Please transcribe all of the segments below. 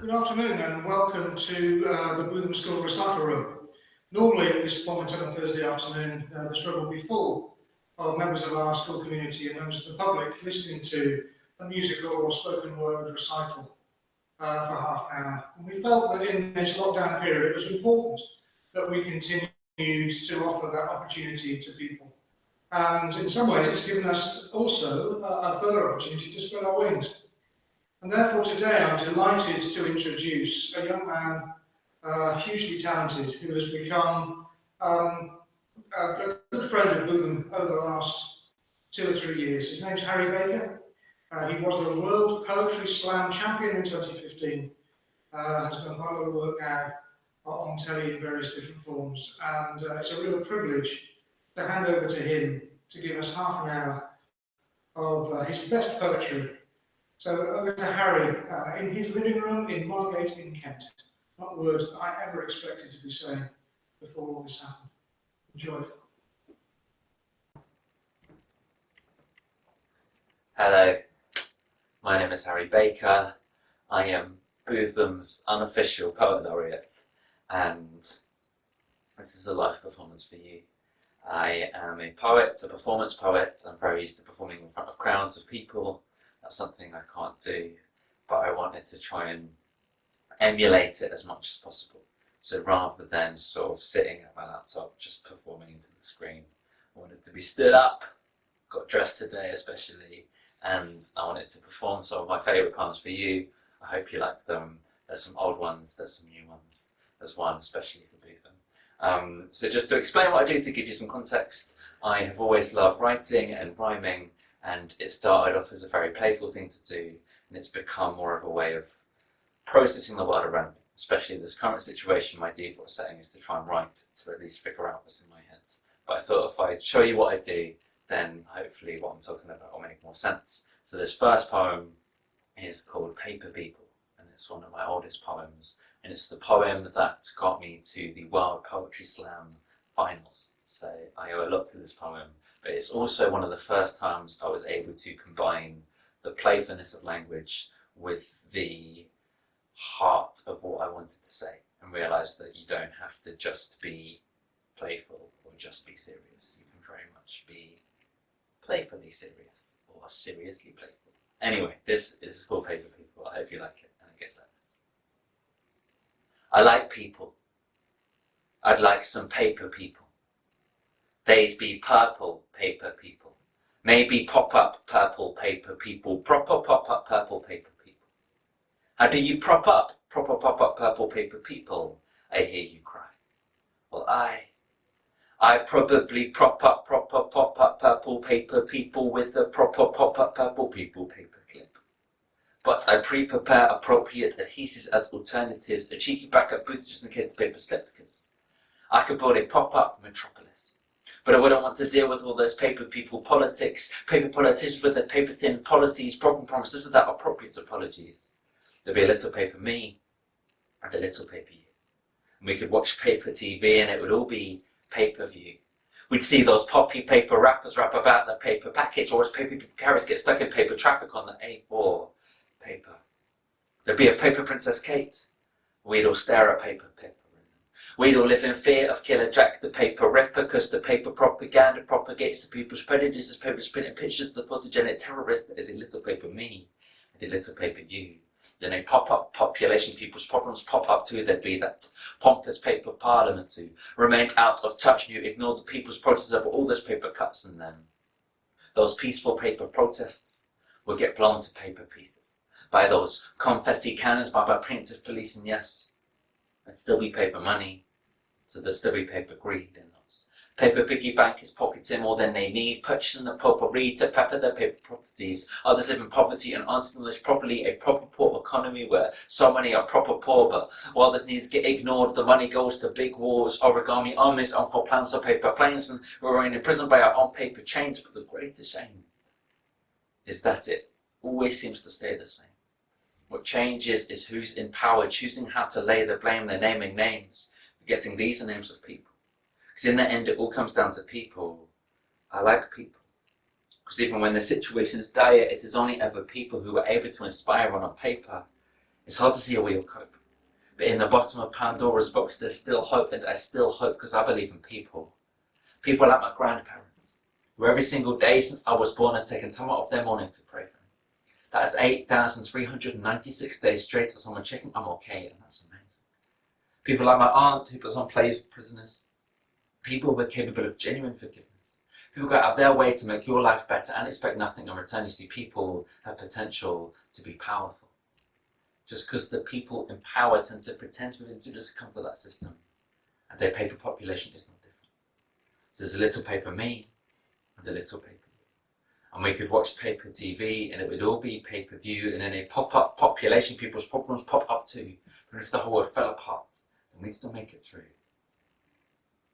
Good afternoon and welcome to the Bootham School Recital Room. Normally at this point on a Thursday afternoon, this room will be full of members of our school community and members of the public listening to a musical or spoken word recital for half an hour. And we felt that in this lockdown period it was important that we continued to offer that opportunity to people. And in some ways it's given us also a further opportunity to spread our wings. And therefore today I'm delighted to introduce a young man, hugely talented, who has become a good friend of Bootham over the last 2 or 3 years. His name's Harry Baker. He was the World Poetry Slam champion in 2015. Has done quite a lot of work now on telly in various different forms. And it's a real privilege to hand over to him to give us half an hour of his best poetry. So over to Harry, in his living room in Margate in Kent. Not words that I ever expected to be saying before all this happened. Enjoy. Hello, my name is Harry Baker. I am Bootham's unofficial poet laureate, and this is a live performance for you. I am a poet, a performance poet. I'm very used to performing in front of crowds of people. That's something I can't do, but I wanted to try and emulate it as much as possible. So rather than sort of sitting at my laptop just performing into the screen, I wanted to be stood up, got dressed today especially, and I wanted to perform some of my favourite poems for you. I hope you like them. There's some old ones, there's some new ones. There's one especially for Bootham. So just to explain what I do, to give you some context, I have always loved writing and rhyming, and it started off as a very playful thing to do, and it's become more of a way of processing the world around me. Especially in this current situation, my default setting is to try and write, to at least figure out what's in my head. But I thought if I show you what I do, then hopefully what I'm talking about will make more sense. So this first poem is called Paper People, and it's one of my oldest poems, and it's the poem that got me to the World Poetry Slam finals. So I owe a lot to this poem, but it's also one of the first times I was able to combine the playfulness of language with the heart of what I wanted to say, and realise that you don't have to just be playful or just be serious. You can very much be playfully serious or seriously playful. Anyway, this is called Paper People. I hope you like it, and it gets like this. I like people. I'd like some paper people. They'd be purple paper people. Maybe pop-up purple paper people. Proper pop-up purple paper people. How do you prop up proper pop-up purple paper people? I hear you cry. Well, I probably prop up proper pop-up purple paper people with a proper pop-up purple people paper clip. But I pre-prepare appropriate adhesives as alternatives, a cheeky backup booth just in case the paper slipped, because I could build a pop-up metropolis. But I wouldn't want to deal with all those paper people politics, paper politicians with their paper thin policies, broken promises without appropriate apologies. There'd be a little paper me and a little paper you. And we could watch paper TV and it would all be pay-per-view. We'd see those poppy paper rappers rap about their paper package, or as paper carriers get stuck in paper traffic on the A4 paper. There'd be a paper Princess Kate. We'd all stare at paper. We'd all live in fear of Killer Jack the Paper Ripper, because the paper propaganda propagates the people's prejudice as papers printing pictures of the photogenic terrorist that is a little paper me and a little paper you. Then a pop-up population, people's problems pop up too. There'd be that pompous paper parliament who remained out of touch and who ignored the people's protests over all those paper cuts, and then those peaceful paper protests would get blown to paper pieces by those confetti cannons, by plaintive police, and yes, there'd still be paper money, so there'd still be paper greed in those paper piggy bankers pocketing more than they need, purchasing the potpourri to pepper their paper properties. Others live in poverty and aren't acknowledged properly, a proper poor economy where so many are proper poor, but while the needs get ignored, the money goes to big wars, origami armies, on for plans of paper planes, and we're remain imprisoned by our own paper chains. But the greatest shame is that it always seems to stay the same. What changes is who's in power, choosing how to lay the blame. They're naming names, forgetting these are names of people. Because in the end, it all comes down to people. I like people. Because even when the situation is dire, it is only ever people who are able to inspire on a paper It's hard to see a wheel cope. But in the bottom of Pandora's box, there's still hope, and I still hope because I believe in people. People like my grandparents, who every single day since I was born have taken time out of their morning to pray for me. That's 8,396 days straight to someone checking I'm okay, and that's amazing. People like my aunt who puts on plays with prisoners. People who are capable of genuine forgiveness. People go out of their way to make your life better and expect nothing in return. You see, people have potential to be powerful. Just because the people in power tend to pretend to to succumb to that system. And their paper population is no different. So there's a little paper me and a little paper you. And we could watch paper TV and it would all be pay-per-view, and in a pop-up population, people's problems pop up too. But if the whole world fell apart, then we'd still make it through.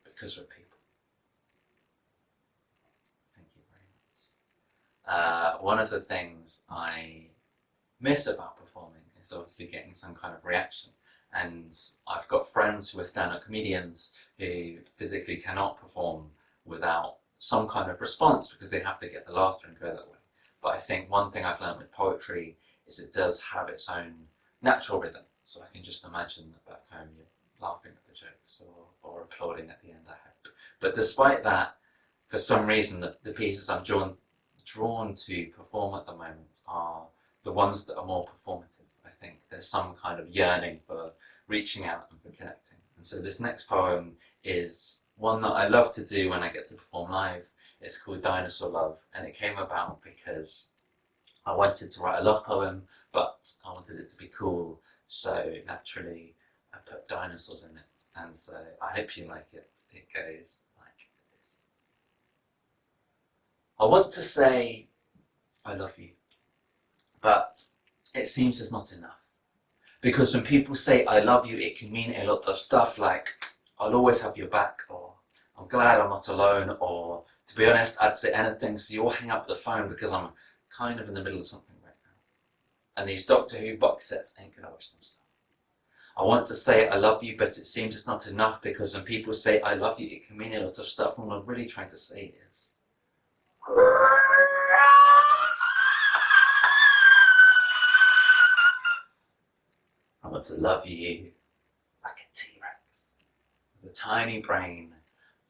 Because we're people. Thank you very much. One of the things I miss about performing is obviously getting some kind of reaction. And I've got friends who are stand-up comedians who physically cannot perform without some kind of response because they have to get the laughter and go that way. But I think one thing I've learned with poetry is it does have its own natural rhythm. So I can just imagine that back home you're laughing at the jokes or applauding at the end, I hope. But despite that, for some reason, the pieces I'm drawn to perform at the moment are the ones that are more performative. I think there's some kind of yearning for reaching out and for connecting. And so this next poem is one that I love to do when I get to perform live. It's called Dinosaur Love, and it came about because I wanted to write a love poem, but I wanted it to be cool, so naturally I put dinosaurs in it, and so I hope you like it. It goes like this. I want to say I love you, but it seems it's not enough. Because when people say I love you, it can mean a lot of stuff like I'll always have your back, or I'm glad I'm not alone, or to be honest, I'd say anything, so you'll hang up the phone because I'm kind of in the middle of something right now. And these Doctor Who box sets ain't gonna watch themselves. I want to say I love you, but it seems it's not enough, because when people say I love you, it can mean a lot of stuff, and what I'm really trying to say is I want to love you like a T-Rex with a tiny brain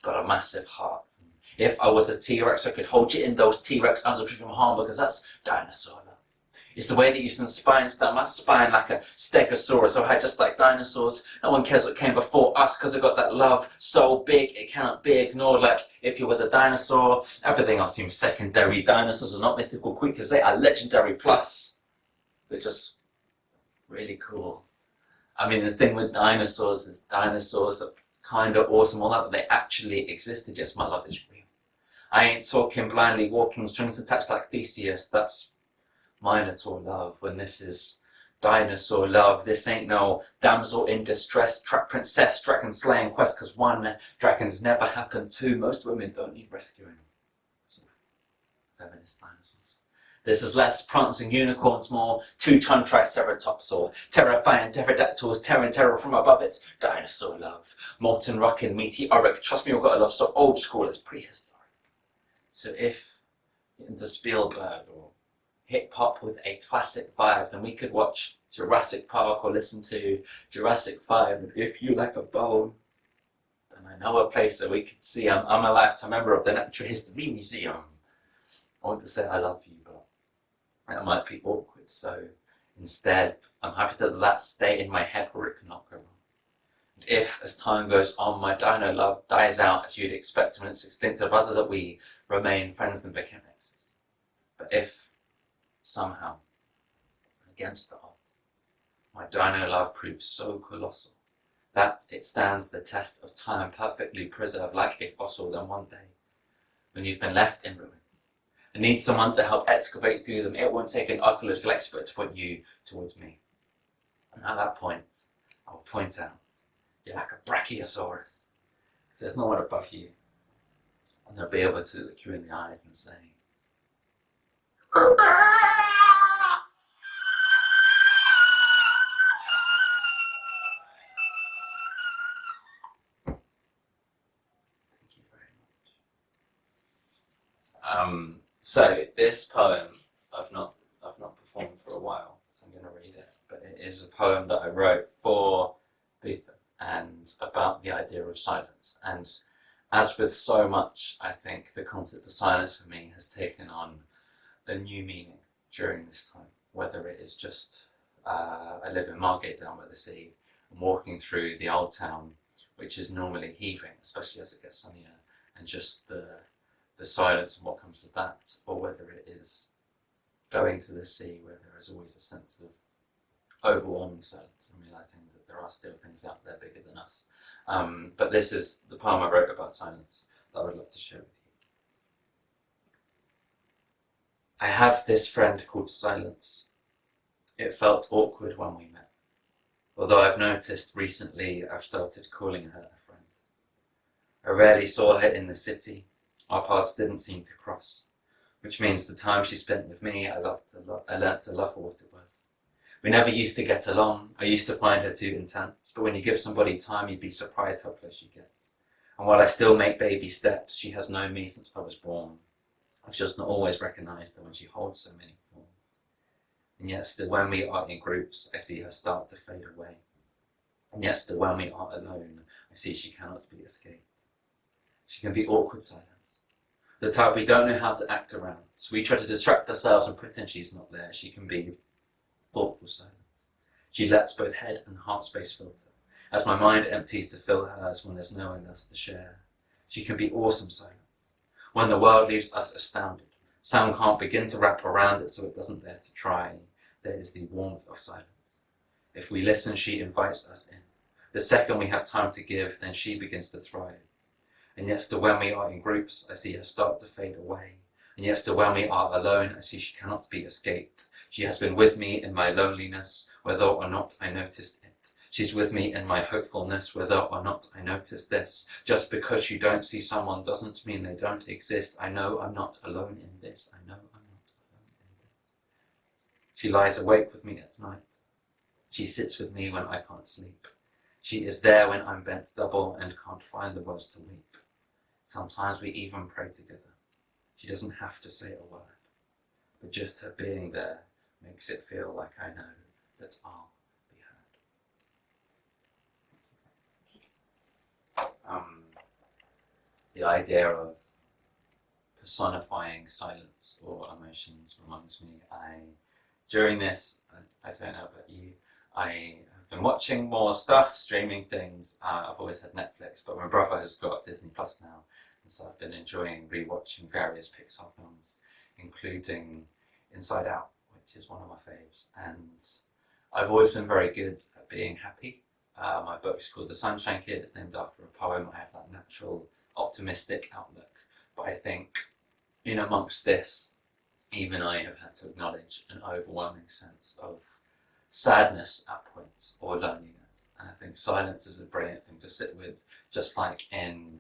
but a massive heart. And if I was a T-Rex, I could hold you in those T-Rex arms and prevent from harm, because that's dinosaur love. It's the way that you can spine down my spine like a stegosaurus, so I just like dinosaurs. No one cares what came before us, because I got that love so big it cannot be ignored. Like if you were the dinosaur, everything else seems secondary. Dinosaurs are not mythical creatures, they are legendary, plus they're just really cool. I mean, the thing with dinosaurs is dinosaurs are kind of awesome, all that, but they actually existed. Yes, my love is real. I ain't talking blindly walking, strings attached like Theseus. That's Minotaur love. When this is dinosaur love, this ain't no damsel in distress, trap princess, dragon slaying quest, because one, dragons never happen, two, most women don't need rescuing. So, feminist dinosaurs. This is less prancing unicorns, more two-ton triceratops, or terrifying pterodactyls tearing terror from above. It's dinosaur love. Molten rockin' meteoric. Trust me, we've got a love so old school, it's prehistoric. So if you're into Spielberg or hip-hop with a classic vibe, then we could watch Jurassic Park or listen to Jurassic 5. And if you like a bone, then I know a place that we could see. I'm a lifetime member of the Natural History Museum. I want to say I love you, but that might be awkward, so instead I'm happy to let that stay in my head where it cannot go wrong. And if, as time goes on, my dino love dies out as you'd expect when it's extinct, I'd rather that we remain friends than become exes. But if somehow, against the odds, my dino love proves so colossal that it stands the test of time, perfectly preserved like a fossil, then one day, when you've been left in ruins, and need someone to help excavate through them, it won't take an archaeological expert to point you towards me. And at that point, I'll point out, you're like a brachiosaurus. So there's no one above you. And I'll be able to look you in the eyes and say, thank you very much. So this poem I've not performed for a while, so I'm going to read it. But it is a poem that I wrote for Bootham and about the idea of silence. And as with so much, I think the concept of silence for me has taken on a new meaning during this time, whether it is just I live in Margate down by the sea and walking through the old town, which is normally heaving, especially as it gets sunnier, and just the silence and what comes with that, or whether it is going to the sea where there is always a sense of overwhelming silence and realising that there are still things out there bigger than us. But this is the poem I wrote about silence that I would love to share with you. I have this friend called Silence. It felt awkward when we met, although I've noticed recently I've started calling her a friend. I rarely saw her in the city. Our paths didn't seem to cross, which means the time she spent with me, I learnt to love for what it was. We never used to get along. I used to find her too intense, but when you give somebody time, you'd be surprised how close you get. And while I still make baby steps, she has known me since I was born. I've just not always recognised her when she holds so many forms. And yet still when we are in groups, I see her start to fade away. And yet still when we are alone, I see she cannot be escaped. She can be awkward silence, the type we don't know how to act around, so we try to distract ourselves and pretend she's not there. She can be thoughtful silence. She lets both head and heart space filter, as my mind empties to fill hers when there's no one else to share. She can be awesome silence, when the world leaves us astounded. Sound can't begin to wrap around it, so it doesn't dare to try. There is the warmth of silence. If we listen, she invites us in. The second we have time to give, then she begins to thrive. And yet still when we are in groups, I see her start to fade away. And yet still when we are alone, I see she cannot be escaped. She has been with me in my loneliness, whether or not I noticed it. She's with me in my hopefulness, whether or not I noticed this. Just because you don't see someone doesn't mean they don't exist. I know I'm not alone in this. I know I'm not alone in this. She lies awake with me at night. She sits with me when I can't sleep. She is there when I'm bent double and can't find the words to weep. Sometimes we even pray together. She doesn't have to say a word, but just her being there makes it feel like I know that I'll be heard. The idea of personifying silence or emotions reminds me, during this, I don't know about you, I have been watching more stuff, streaming things. I've always had Netflix, but my brother has got Disney Plus now, and so I've been enjoying rewatching various Pixar films, including Inside Out, which is one of my faves. And I've always been very good at being happy. My book's called The Sunshine Kid. It's named after a poem. I have that natural, optimistic outlook. But I think in amongst this, even I have had to acknowledge an overwhelming sense of sadness at points, or loneliness. And I think silence is a brilliant thing to sit with, just like in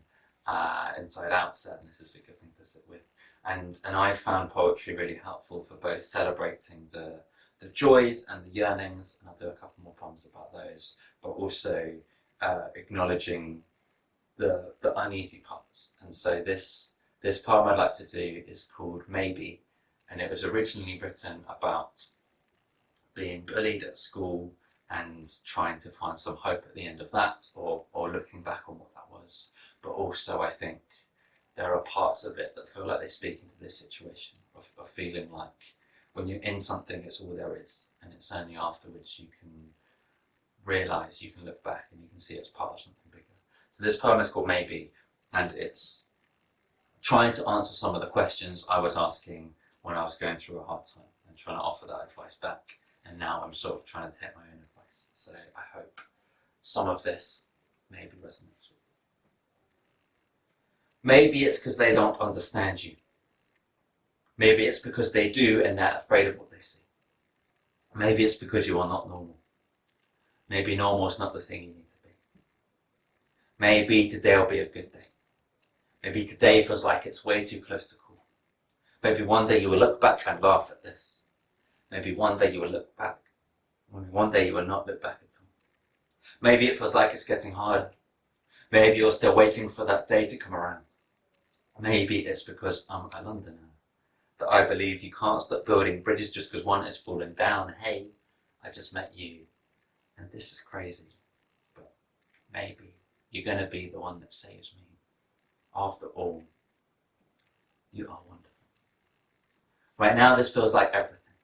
Inside Out, sadness is a good thing to sit with. And I found poetry really helpful for both celebrating the joys and the yearnings, and I'll do a couple more poems about those, but also acknowledging the uneasy parts. And so this poem I'd like to do is called Maybe, and it was originally written about being bullied at school and trying to find some hope at the end of that, or looking back on what that was. But also I think there are parts of it that feel like they speak into this situation of feeling like when you're in something, it's all there is, and it's only afterwards you can realise, you can look back and you can see it's part of something bigger. So this poem is called Maybe, and it's trying to answer some of the questions I was asking when I was going through a hard time and trying to offer that advice back. And now I'm sort of trying to take my own advice. So I hope some of this maybe resonates with you. Maybe it's because they don't understand you. Maybe it's because they do and they're afraid of what they see. Maybe it's because you are not normal. Maybe normal is not the thing you need to be. Maybe today will be a good day. Maybe today feels like it's way too close to cool. Maybe one day you will look back and laugh at this. Maybe one day you will look back. Maybe one day you will not look back at all. Maybe it feels like it's getting harder. Maybe you're still waiting for that day to come around. Maybe it's because I'm a Londoner that I believe you can't stop building bridges just because one is falling down. Hey, I just met you. And this is crazy, but maybe you're going to be the one that saves me. After all, you are wonderful. Right now, this feels like everything.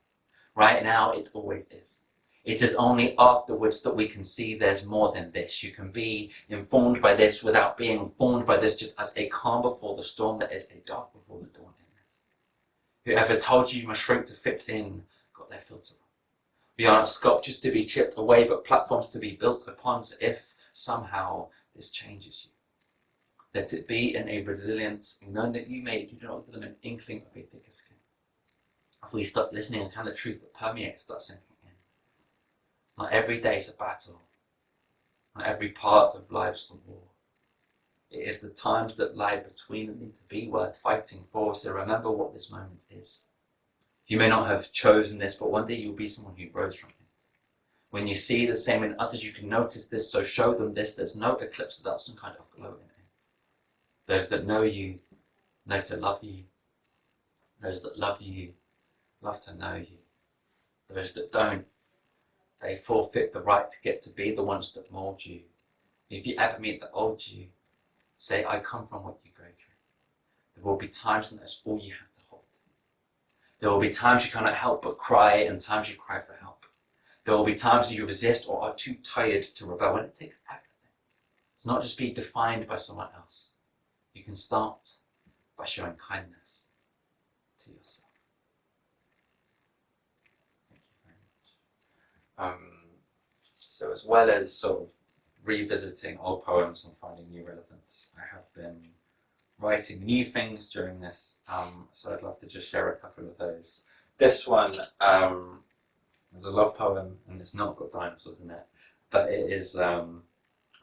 Right now, it always is. It is only afterwards that we can see there's more than this. You can be informed by this without being informed by this, just as a calm before the storm that is a dark before the dawn in it. Whoever told you must shrink to fit in got their filter on. We are not sculptures to be chipped away, but platforms to be built upon. So if somehow this changes you, let it be in a resilience, knowing that you do not give them an inkling of a thicker skin. If we stop listening, a kind of truth that permeates that sinking in. Not every day is a battle. Not every part of life's a war. It is the times that lie between that need to be worth fighting for. So remember what this moment is. You may not have chosen this, but one day you'll be someone who rose from it. When you see the same in others, you can notice this, so show them this. There's no eclipse without some kind of glow in it. Those that know you know to love you. Those that love you love to know you. Those that don't, they forfeit the right to get to be the ones that mould you. If you ever meet the old you, say, I come from what you go through. There will be times when that's all you have to hold. There will be times you cannot help but cry, and times you cry for help. There will be times you resist or are too tired to rebel, and it takes everything. It's not just be defined by someone else. You can start by showing kindness to yourself. Thank you very much. So as well as sort of revisiting old poems and finding new relevance, I have been writing new things during this, so I'd love to just share a couple of those. This one is a love poem, and it's not got dinosaurs in it, but it is, I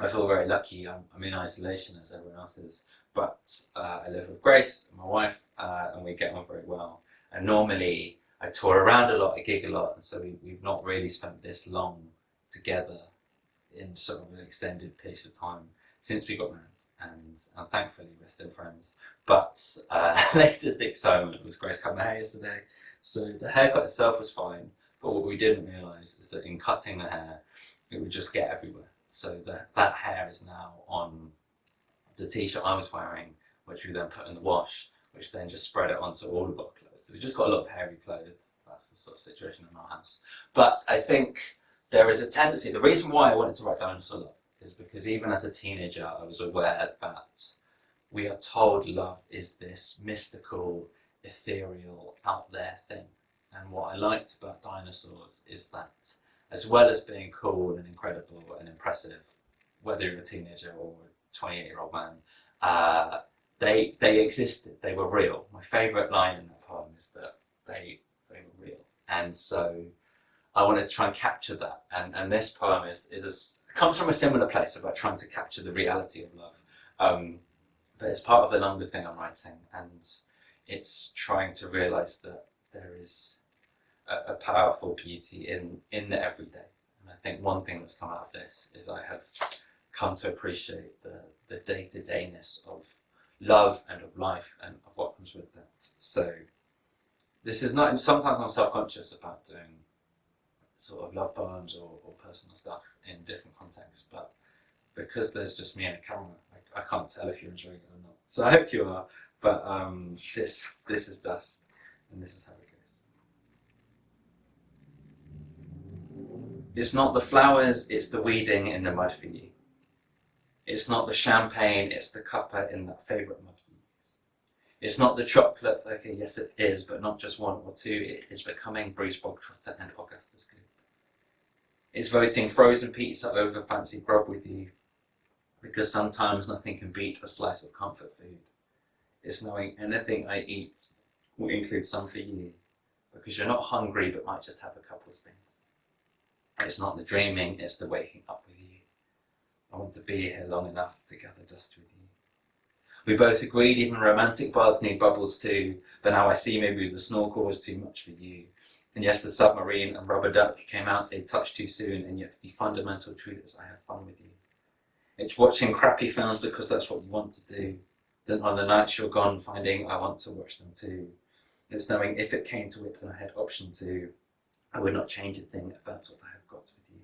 feel very lucky. I'm in isolation as everyone else is, but I live with Grace, my wife, and we get on very well. And normally I tour around a lot, I gig a lot, and so we've not really spent this long together in sort of an extended period of time since we got married, and thankfully we're still friends. But latest excitement was Grace cut my hair yesterday, so the haircut itself was fine, but what we didn't realise is that in cutting the hair, it would just get everywhere. So that hair is now on the t-shirt I was wearing, which we then put in the wash, which then just spread it onto all of our clothes. So we just got a lot of hairy clothes. That's the sort of situation in our house. But I think there is a tendency, the reason why I wanted to write Dinosaur Love is because even as a teenager, I was aware that we are told love is this mystical, ethereal, out there thing. And what I liked about dinosaurs is that, as well as being cool and incredible and impressive, whether you're a teenager or a 28-year-old man, they existed, they were real. My favourite line in that poem is that they were real. And so I wanted to try and capture that. And this poem comes from a similar place about trying to capture the reality of love. But it's part of the longer thing I'm writing, and it's trying to realise that there is a powerful beauty in the everyday. And I think one thing that's come out of this is I have come to appreciate the day-to-dayness of love and of life and of what comes with that. So this is not, sometimes I'm self-conscious about doing sort of love poems or personal stuff in different contexts, but because there's just me and a camera, I can't tell if you're enjoying it or not. So I hope you are, but this is dust, and this is how it goes. It's not the flowers, it's the weeding in the mud for you. It's not the champagne, it's the cuppa in that favourite mug you use. It's not the chocolate, okay, yes it is, but not just one or two, it is becoming Bruce Bog Trotter and Augustus Gloop. It's voting frozen pizza over fancy grub with you, because sometimes nothing can beat a slice of comfort food. It's knowing anything I eat will include some for you, because you're not hungry but might just have a couple of things. It's not the dreaming, it's the waking up with you. I want to be here long enough to gather dust with you. We both agreed even romantic baths need bubbles too, but now I see maybe the snorkel was too much for you. And yes, the submarine and rubber duck came out a touch too soon, and yet the fundamental truth is I have fun with you. It's watching crappy films because that's what you want to do. Then on the nights you're gone, finding I want to watch them too. It's knowing if it came to it and I had option 2, I would not change a thing about what I have got with you.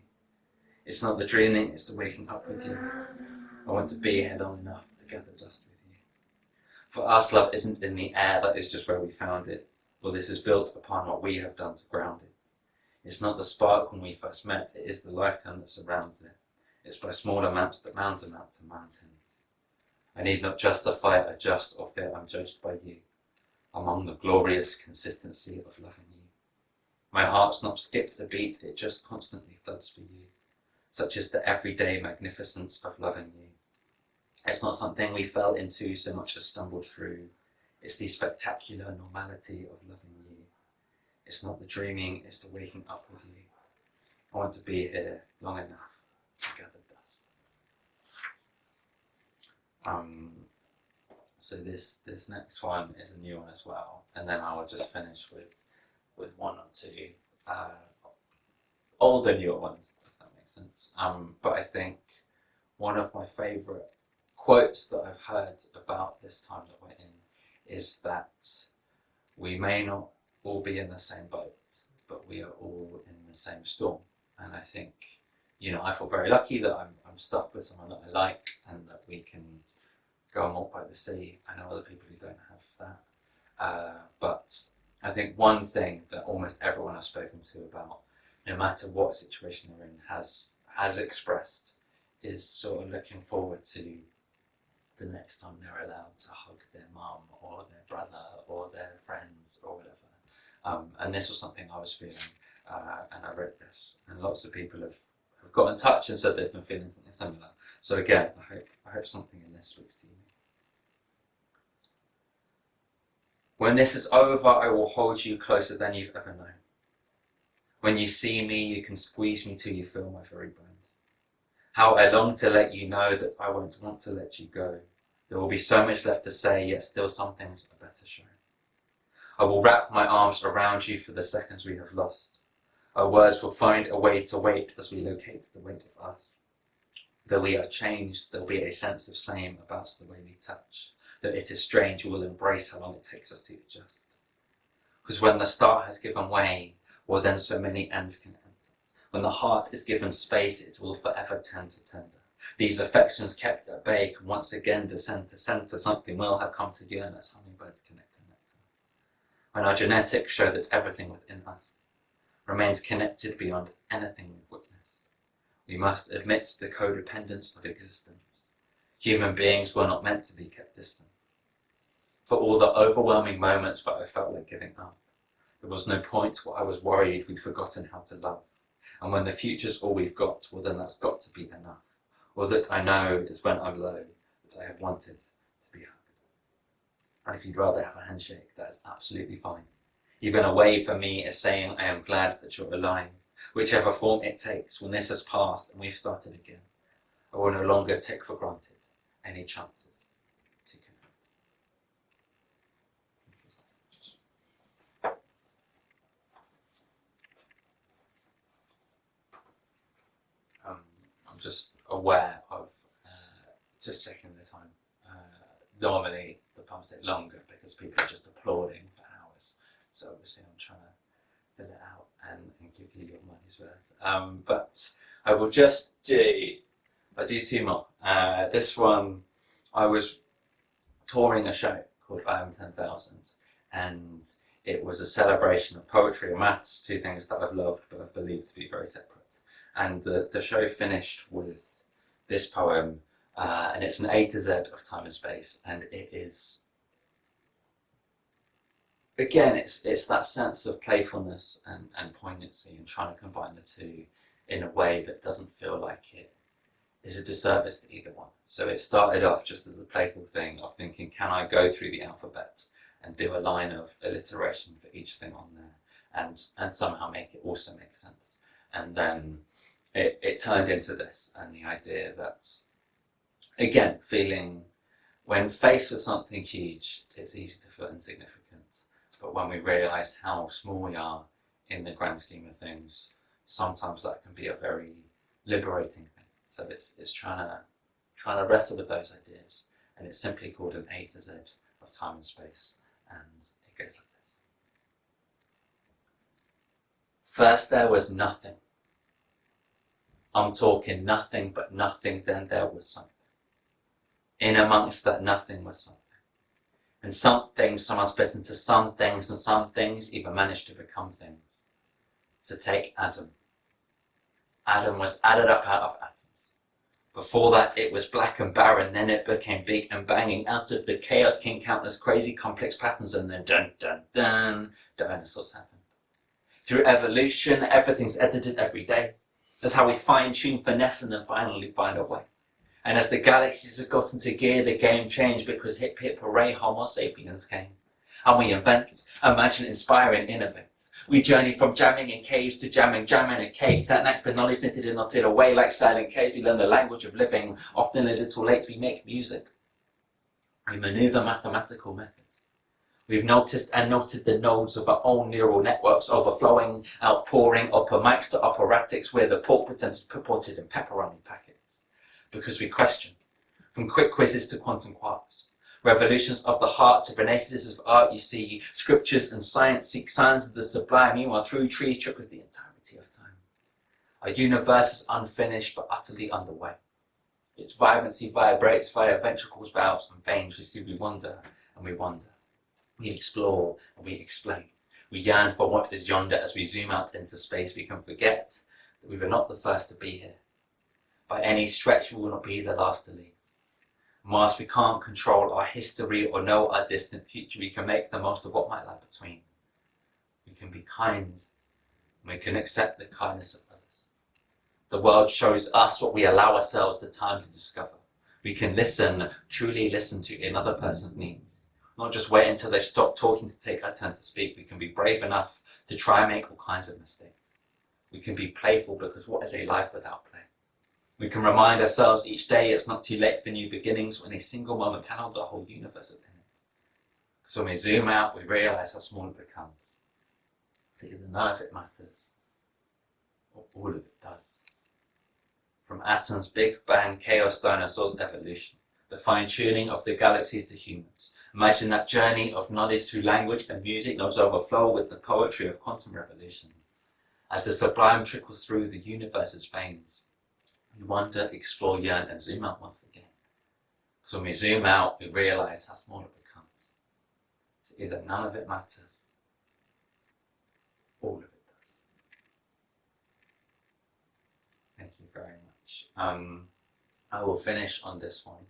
It's not the dreaming, it's the waking up with you. I want to be here long enough to gather dust with you. For us, love isn't in the air, that is just where we found it. Or this is built upon what we have done to ground it. It's not the spark when we first met, it is the lifetime that surrounds it. It's by small amounts that mounds amount to mountains. I need not justify, adjust, or fear I'm judged by you. Among the glorious consistency of loving you. My heart's not skipped a beat, it just constantly thuds for you. Such is the everyday magnificence of loving you. It's not something we fell into so much as stumbled through. It's the spectacular normality of loving you. It's not the dreaming, it's the waking up with you. I want to be here long enough to gather dust. So this next one is a new one as well, and then I will just finish with one or two older newer ones, if that makes sense. But I think one of my favourite quotes that I've heard about this time that we're in is that we may not all be in the same boat, but we are all in the same storm. And I think, I feel very lucky that I'm stuck with someone that I like and that we can go and walk by the sea. I know other people who don't have that. But I think one thing that almost everyone I've spoken to about, no matter what situation they're in, has expressed is sort of looking forward to the next time they're allowed to hug their mum or their brother or their friends or whatever. And this was something I was feeling, and I wrote this, and lots of people have got in touch and said they've been feeling something similar. So again, I hope something in this speaks to you. When this is over, I will hold you closer than you've ever known. When you see me, you can squeeze me till you feel my very bones. How I long to let you know that I won't want to let you go. There will be so much left to say, yet still some things are better shown. I will wrap my arms around you for the seconds we have lost. Our words will find a way to wait as we locate the weight of us. Though we are changed, there'll be a sense of same about the way we touch. Though it is strange, we will embrace how long it takes us to adjust. Because when the start has given way, well then so many ends can enter. When the heart is given space, it will forever tend to tender. These affections kept at bay can once again descend to centre. Something will have come to yearn as hummingbirds connect to nectar. When our genetics show that everything within us remains connected beyond anything we've witnessed, we must admit the codependence of existence. Human beings were not meant to be kept distant. For all the overwhelming moments where I felt like giving up, there was no point where I was worried we'd forgotten how to love. And when the future's all we've got, well then that's got to be enough. Or that I know is when I'm low, that I have wanted to be hugged. And if you'd rather have a handshake, that is absolutely fine. Even a wave for me is saying I am glad that you're alive. Whichever form it takes, when this has passed and we've started again, I will no longer take for granted any chances to connect. I'm just aware of just checking the time. Normally the pumps take longer because people are just applauding for hours. So obviously I'm trying to fill it out and give you your money's worth. But I will just I'll do two more. This one, I was touring a show called I Am 10,000, and it was a celebration of poetry and maths, two things that I've loved but I've believed to be very separate. And the show finished with this poem, and it's an A to Z of time and space, and it is, again, it's that sense of playfulness and poignancy and trying to combine the two in a way that doesn't feel like it is a disservice to either one. So it started off just as a playful thing of thinking, can I go through the alphabet and do a line of alliteration for each thing on there and somehow make it also make sense. And then it turned into this, and the idea that, again, feeling when faced with something huge, it's easy to feel insignificant. But when we realise how small we are in the grand scheme of things, sometimes that can be a very liberating thing. So it's trying to wrestle with those ideas, and it's simply called an A to Z of time and space, and it goes like this. First there was nothing. I'm talking nothing but nothing, then there was something. In amongst that nothing was something. And some things somehow split into some things, and some things even managed to become things. So take Adam. Adam was added up out of atoms. Before that it was black and barren, then it became big and banging. Out of the chaos came countless crazy complex patterns, and then dun dun dun, dinosaurs happened. Through evolution, everything's edited every day. That's how we fine-tune, finesse, and then finally find a way. And as the galaxies have got into gear, the game changed, because hip hip hooray, Homo sapiens came. And we invent, imagine, inspire, and innovate. We journey from jamming in caves to jamming a cake. That knack for knowledge knitted and knotted away like silent caves. We learn the language of living, often a little late. We make music. We maneuver mathematical methods. We've noticed and noted the nodes of our own neural networks overflowing, outpouring, upper mics to operatics, where the pork pretends purported in pepperoni packets. Because we question, from quick quizzes to quantum quarks. Revolutions of the heart to renaissances of art, you see. Scriptures and science seek signs of the sublime. Meanwhile, through trees trickles the entirety of time. Our universe is unfinished but utterly underway. Its vibrancy vibrates via ventricles, valves, and veins. You see, we wonder and we wonder. We explore and we explain. We yearn for what is yonder. As we zoom out into space, we can forget that we were not the first to be here. By any stretch, we will not be the last to leave. Whilst we can't control our history or know our distant future, we can make the most of what might lie between. We can be kind, and we can accept the kindness of others. The world shows us what we allow ourselves the time to discover. We can listen, truly listen to another person's needs. Not just wait until they've stopped talking to take our turn to speak. We can be brave enough to try and make all kinds of mistakes. We can be playful, because what is a life without play? We can remind ourselves each day it's not too late for new beginnings, when a single moment can hold the whole universe within it. Because when we zoom out, we realise how small it becomes. So either none of it matters, or all of it does. From atoms, Big Bang, chaos, dinosaurs, evolution. The fine-tuning of the galaxies to humans. Imagine that journey of knowledge through language and music, notes overflow with the poetry of quantum revolution. As the sublime trickles through the universe's veins, we wonder, explore, yearn, and zoom out once again. Because when we zoom out, we realise how small it becomes. So either none of it matters, all of it does. Thank you very much. I will finish on this one.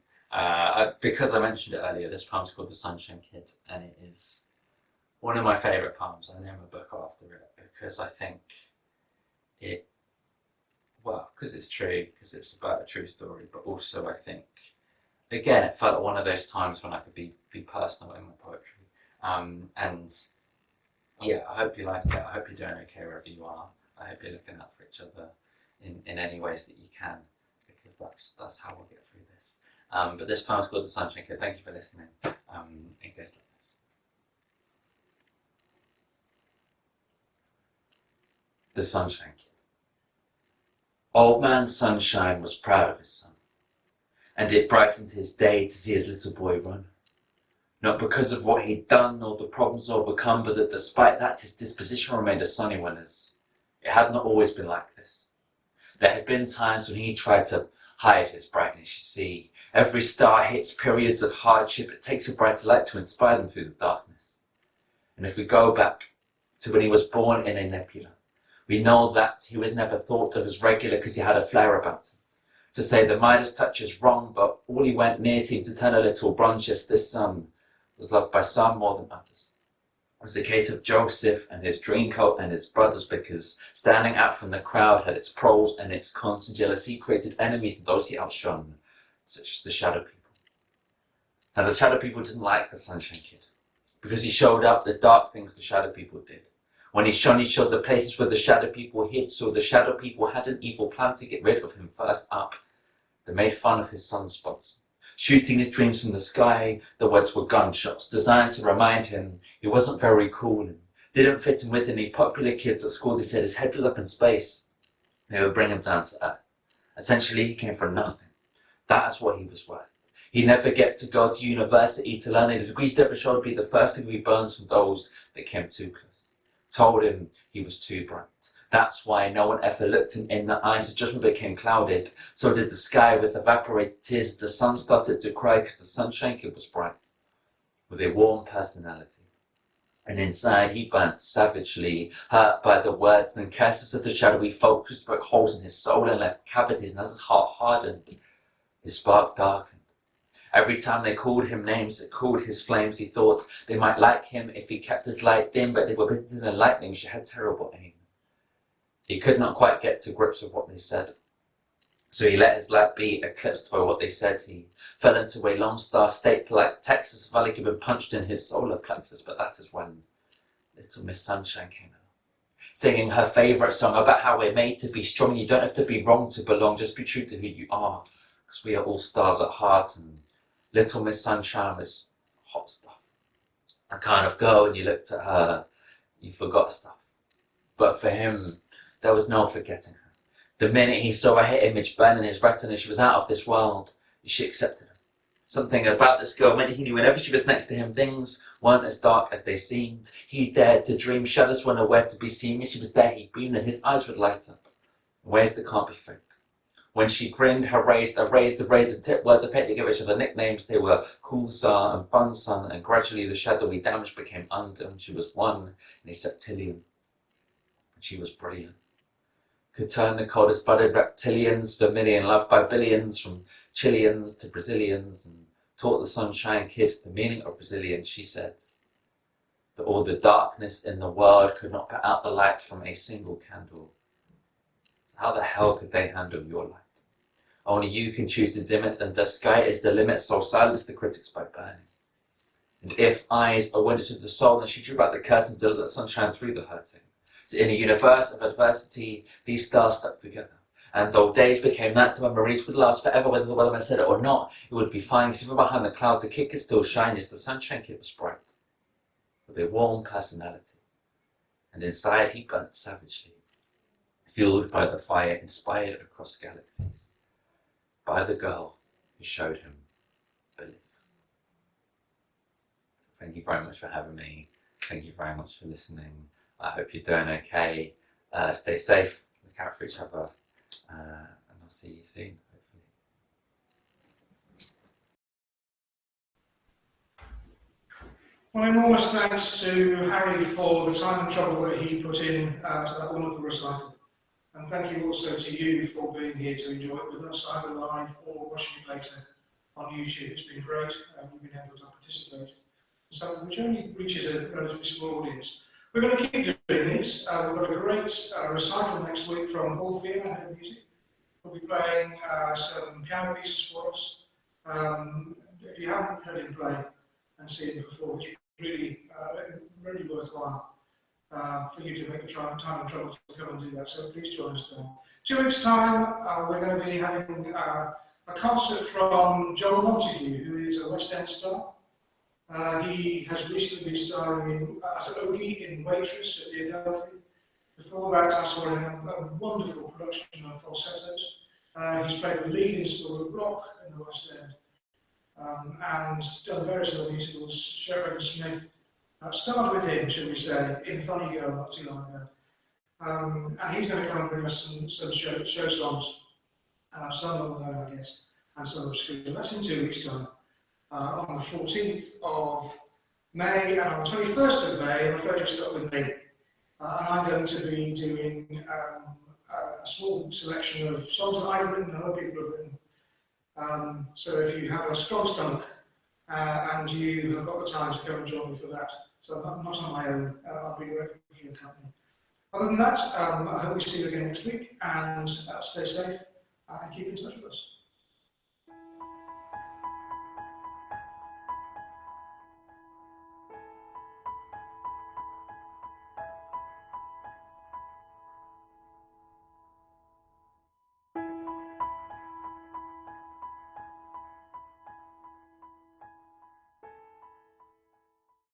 Because I mentioned it earlier, this poem's called The Sunshine Kid, and it is one of my favourite poems. I name a book after it because I think it, well, because it's true, because it's about a true story, but also I think, again, it felt like one of those times when I could be personal in my poetry. And yeah, I hope you like it. I hope you're doing okay wherever you are. I hope you're looking out for each other in any ways that you can, because that's how we'll get through this. But this poem's called The Sunshine Kid. Thank you for listening. It goes like this. The Sunshine Kid. Old Man Sunshine was proud of his son, and it brightened his day to see his little boy run. Not because of what he'd done or the problems overcome, but that despite that his disposition remained a sunny one, as it had not always been like this. There had been times when he tried to hide his brightness, you see. Every star hits periods of hardship. It takes a brighter light to inspire them through the darkness. And if we go back to when he was born in a nebula, we know that he was never thought of as regular because he had a flair about him. To say the Midas touch is wrong, but all he went near seemed to turn a little bronze. Yes, this son was loved by some more than others. It was a case of Joseph and his dreamcoat and his brothers, because standing out from the crowd had its pros and its cons, and jealousy created enemies and those he outshone, such as the Shadow People. Now the Shadow People didn't like the Sunshine Kid, because he showed up the dark things the Shadow People did. When he shone, he showed the places where the Shadow People hid, so the Shadow People had an evil plan to get rid of him first up. They made fun of his sunspots, shooting his dreams from the sky. The words were gunshots, designed to remind him he wasn't very cool and didn't fit in with any popular kids at school. They said his head was up in space. They would bring him down to earth. Essentially, he came from nothing. That is what he was worth. He never get to go to university to learn any degrees. Never showed be the first degree burns from those that came too close. Told him he was too bright. That's why no one ever looked him in the eyes. The judgment became clouded. So did the sky with evaporated tears. The sun started to cry because the sunshine kid was bright, with a warm personality. And inside he burnt savagely, hurt by the words and curses of the shadowy folk who broke holes in his soul and left cavities, and as his heart hardened, his spark darkened. Every time they called him names, it cooled his flames. He thought they might like him if he kept his light dim, but they were visited in lightning. She had terrible aim. He could not quite get to grips with what they said. So he let his light be eclipsed by what they said. He fell into a lone star state like Texas Valley had been punched in his solar plexus. But that is when Little Miss Sunshine came along, singing her favourite song about how we're made to be strong. You don't have to be wrong to belong, just be true to who you are, because we are all stars at heart. And Little Miss Sunshine was hot stuff. A kind of girl, and you looked at her, you forgot stuff. But for him, there was no forgetting her. The minute he saw her image burn in his retina, she was out of this world. She accepted him. Something about this girl meant he knew whenever she was next to him, things weren't as dark as they seemed. He dared to dream, shadows were nowhere to be seen. When she was there, he beamed, and his eyes would light up in ways that can't be faked. When she grinned, her raised, and tipped words of hate to give each other nicknames. They were Cool Star and Fun Sun, and gradually the shadowy damage became undone. She was one in a septillion, and she was brilliant. Could turn the coldest-blooded reptilians vermilion, loved by billions, from Chileans to Brazilians, and taught the Sunshine Kid the meaning of Brazilian. She said that all the darkness in the world could not put out the light from a single candle. So how the hell could they handle your light? Only you can choose to dim it, and the sky is the limit, so silence the critics by burning. And if eyes are windows of the soul, then she drew back the curtains to let the sunshine through the hurting. So in a universe of adversity, these stars stuck together. And though days became nights, the memories would last forever, whether the weatherman said it or not. It would be fine, because even behind the clouds, the kid could still shine. Yes, the Sunshine Kid was bright, with a warm personality. And inside he burnt savagely, fueled by the fire inspired across galaxies, by the girl who showed him belief. Thank you very much for having me. Thank you very much for listening. I hope you're doing okay. Stay safe, look out for each other, and I'll see you soon, hopefully. Well, enormous thanks to Harry for the time and trouble that he put in to that wonderful recital. And thank you also to you for being here to enjoy it with us, either live or watching it later on YouTube. It's been great. We've been able to participate. So which only reaches a relatively small audience. We're going to keep doing this. We've got a great recital next week from Bootham and music. We'll be playing some piano pieces for us. If you haven't heard him play and seen him before, it's really, really worthwhile for you to make the time and trouble to come and do that. So please join us then. 2 weeks' time, we're going to be having a concert from Joel Montague, who is a West End star. He has recently been starring as an Odie in Waitress at the Adelphi. Before that, I saw him in a wonderful production of Falsettos. He's played the lead in School of Rock in the West End, and done various other musicals. Sheridan Smith starred with him, shall we say, in Funny Girl not too long ago. And he's going to come and bring us some show songs, some of them, I guess, and some obscure. That's in 2 weeks' time. On the 14th of May and on the 21st of May, I'm afraid you're stuck with me. And I'm going to be doing a small selection of songs that I've written and other people have written. So if you have a strong stomach and you have got the time to come and join me for that, so I'm not on my own, I'll be grateful for your company. Other than that, I hope we see you again next week, and stay safe and keep in touch with us.